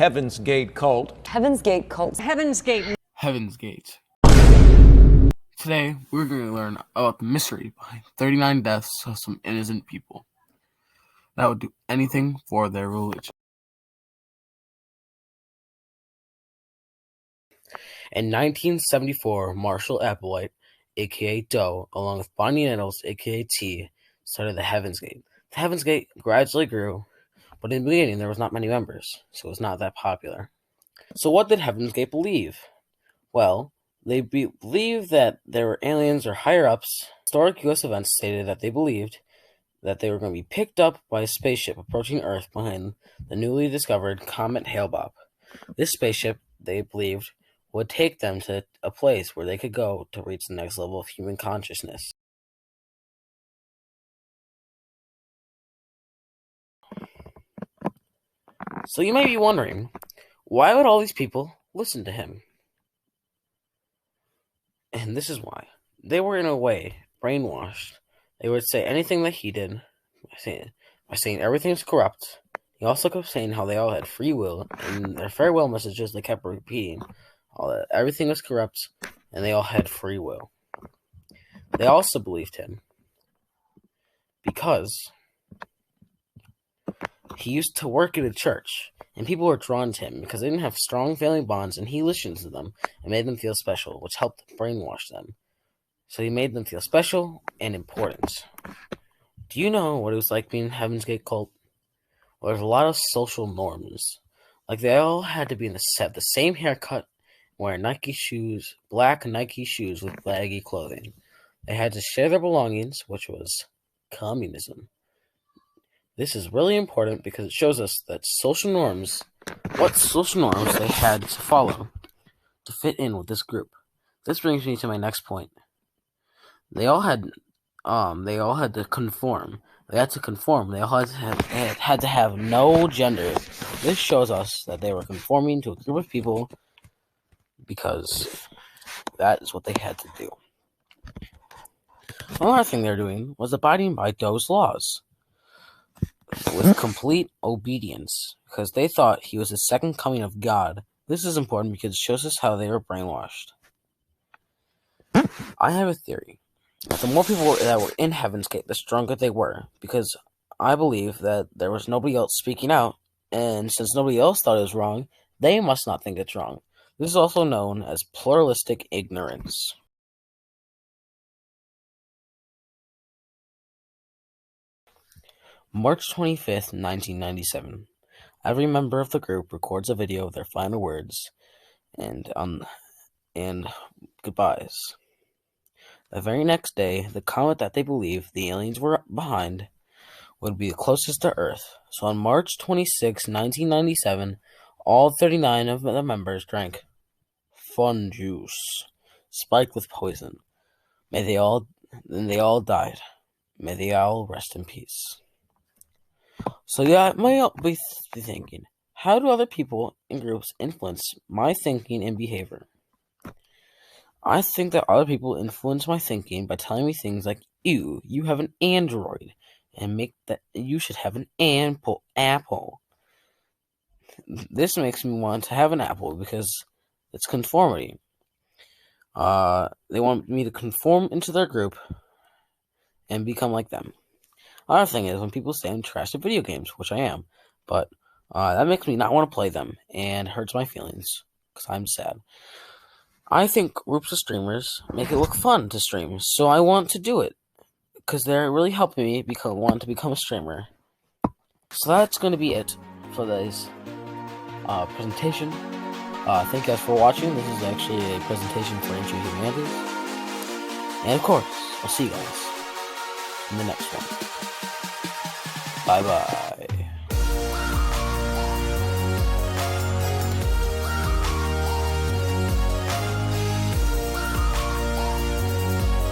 Heaven's Gate cult. Heaven's Gate cult. Heaven's Gate. Heaven's Gate. Today, we're going to learn about the mystery behind 39 deaths of some innocent people that would do anything for their religion. In 1974, Marshall Applewhite, aka Doe, along with Bonnie Nettles, aka T, started the Heaven's Gate. The Heaven's Gate gradually grew, but in the beginning there was not many members, so it was not that popular. So what did Heaven's Gate believe? Well, they believed that there were aliens or higher-ups. Historic U.S. events stated that they believed that they were going to be picked up by a spaceship approaching Earth behind the newly discovered comet Hale-Bopp. This spaceship, they believed, would take them to a place where they could go to reach the next level of human consciousness. So you may be wondering, why would all these people listen to him? And this is why. They were, in a way, brainwashed. They would say anything that he did by saying everything's corrupt. He also kept saying how they all had free will, and in their farewell messages they kept repeating all that everything was corrupt, and they all had free will. They also believed him because he used to work at a church, and people were drawn to him because they didn't have strong family bonds, and he listened to them and made them feel special, which helped brainwash them. So he made them feel special and important. Do you know what it was like being in Heaven's Gate cult? Well, there's a lot of social norms. Like, they all had to be in the same haircut, wear Nike shoes, black Nike shoes with baggy clothing. They had to share their belongings, which was communism. This is really important because it shows us that what social norms they had to follow to fit in with this group. This brings me to my next point. They all had to conform. They had to conform. They all had to have no gender. This shows us that they were conforming to a group of people because that is what they had to do. Another thing they're doing was abiding by Doe's laws with complete obedience because they thought he was the second coming of God. This is important because it shows us how they were brainwashed. I have a theory. The more people that were in Heaven's Gate, the stronger they were, because I believe that there was nobody else speaking out, and since nobody else thought it was wrong, they must not think it's wrong. This is also known as pluralistic ignorance. March 25th, 1997. Every member of the group records a video of their final words and goodbyes. The very next day, the comet that they believed the aliens were behind would be the closest to Earth. So on March 26, 1997, all 39 of the members drank fun juice, spiked with poison. Then they all died. May they all rest in peace. So yeah, you might be thinking, how do other people in groups influence my thinking and behavior? I think that other people influence my thinking by telling me things like, you have an Android, and make that you should have an apple. This makes me want to have an apple because it's conformity. They want me to conform into their group and become like them. Another thing is when people say I'm trash at video games, which I am, but that makes me not want to play them and hurts my feelings because I'm sad. I think groups of streamers make it look fun to stream, so I want to do it because they're really helping me want to become a streamer. So that's going to be it for this presentation. Thank you guys for watching. This is actually a presentation for Ancient Humanities. And of course, I'll see you guys in the next one. Bye-bye.